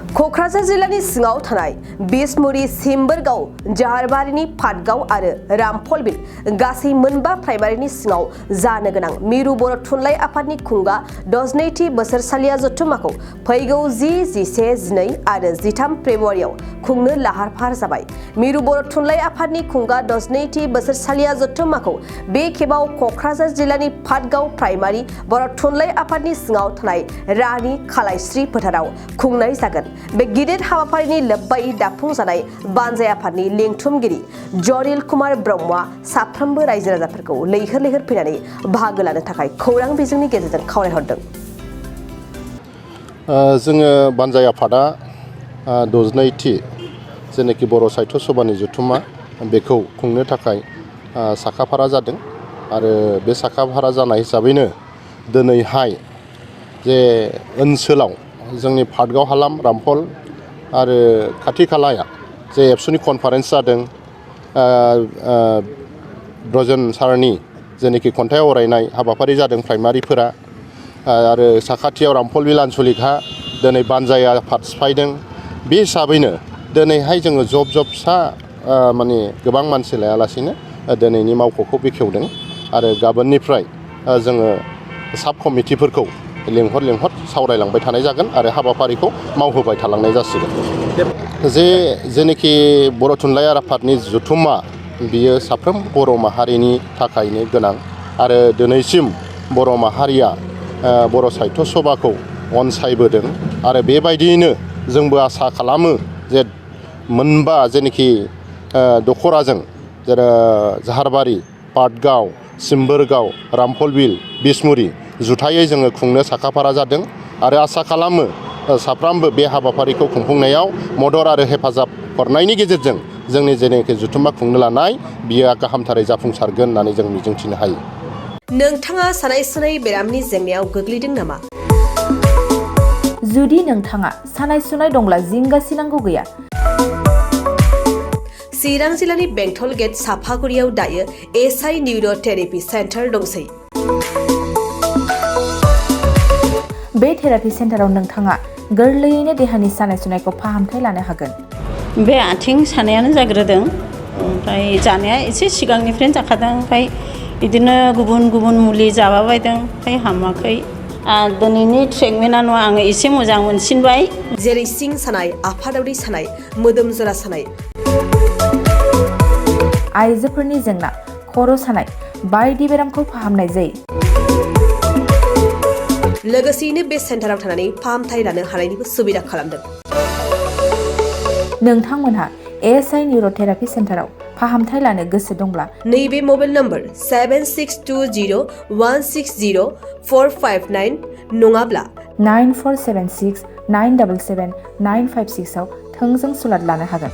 क'क्राझार जिल्लानि सिङाव थानाय बिसमुरि सिम्बोरगाव जाहारबारिनि पाटगाव आरो रामफलबिल गासै मोनबा प्राइमारिनि सिङाव जानो गोनां मिरु बर' थुनलाइ आफादनि खुंगा 12थि बोसोरसालिया जथुम्माखौ फैगौ 10, 11, 12 आरो 13 फेब्रुवारियाव खुंनो लाहार फाहार जाबाय। मिरु बर' थुनलाइ आफादनि खुंगा 12थि बोसोरसालिया जथुम्माखौ बे खेबाव क'क्राझार जिल्लानि पाटगाव प्राइमारि बर' थुनलाइ आफादनि सिङाव थानाय रानि खालायस्रि फोथाराव खुंनाय जागोन। बे गिदिर हाबाफारिनि लोब्बायै दाफुंजानाय बानजाय आफादनि लेंथुमगिरि जरिल कुमार ब्रह्मआ साफ्रोमबो रायजो राजाफोरखौ लैहोर लैहोर फैनानै बाहागो लानो थाखाय खौरां बिजोंनि गेजेरजों खावलायहरदों। जोङो बानजाय आफादा 12थि जेनाखि बर' साहित्य सभानि जथुम्मा बेखौ खुंनो थाखाय साखाफारा जादों आरो बे साखाफारा जानाय हिसाबैनो दिनैहाय जे ओनसोलाव जोंनि पाटगाव हालाम रामफल आरो खाथि खालाया जे एबसुनि कनफारेन्स जादों ब्रजेन सारनि जेनाखि खन्थाइ आवरायनाय हाबाफारि जादों प्राइमारिफोरा आरो साखाथियाव रामफलबिल आनसलिकहा दिनै बानजाय आफाद सिफायदों। बे हिसाबैनो दिनैहाय जोङो जब फिसा माने गोबां मानसि लायालासेनो दिनैनि मावख'खौ बेखेवदों आरो गाबोननिफ्राय जोङो साब कमिटिफोरखौ लेंहर सावरायलांबाय थानाय जागोन आरो हाबाफारिखौ मावहोबाय थालांनाय जासिगोन। जेनाखि बर' थुनलाइ आफादनि जथुम्मा बियो साफ्रोम बर' माहारिनि थाखायनो गोनां आरो दिनैसिम बर' माहारिया बर' साहित्य सभाखौ अनसायबोदों आरो बेबायदियैनो जोंबो आसा खालामो जे मोनबा जेनाखि दखराजों जेरै जाहारबारि पाटगाव सिम्बोरगाव रामफलबिल बिसमुरि जुथायै जोङो खुंनो साखाफारा जादों आरो आसा खालामो साफ्रोमबो बे हाबाफारिखौ खुंफुंनायाव मदद आरो हेफाजाब हरनायनि गेजेरजों जोंनि जेनाखि जथुम्मा खुंनो लानाय बियो गाहामथारै जाफुंसारगोन होननानै जों मिजिंथिनो हायो। नोंथाङा सानाय सुनाय बेरामनि जेंनायाव गोग्लैदों नामा? जुदि नोंथाङा सानाय सुनाय दंब्ला जिंगासिनांगौ गैया। चिरां जिल्लानि बेंटल गेट साफागुरियाव दायो एसआइ निउर' थेरापि सेन्टार दंसै। बे थेरापि सेन्टाराव नोंथाङा गोरलैयैनो देहानि सानाय सुनायखौ फाहामथाय लानो हागोन। बे आथिं सानायानो जाग्रोदों, ओमफ्राय जानाया एसे सिगांनिफ्रायनो जाखादों, ओमफ्राय बिदिनो गुबुन मुलि जाबाबायदों, ओमफ्राय हामाखै। दिनैनि ट्रिटमेन्टआनो आङो एसे मोजां मोनसिनबाय। जेरै सिं सानाय, आफादावदै सानाय, मोदोम जरा सानाय, आइजोफोरनि जेंना, खर' सानाय बायदि बेरामखौ फाहामनाय जायो। लोगोसेयैनो बे सेन्टाराव थानानै फाहामथाय लानो हानायनिबो सुबिदा खालामदों। नोंथांमोनहा एसआइ निउर' थेरापि सेन्टाराव फाहामथाय लानो गोसो दंब्ला नैबे मबाइल नम्बर 7620160459 नङाब्ला 9476977956 आव थोंजों सुलाद लानो हागोन।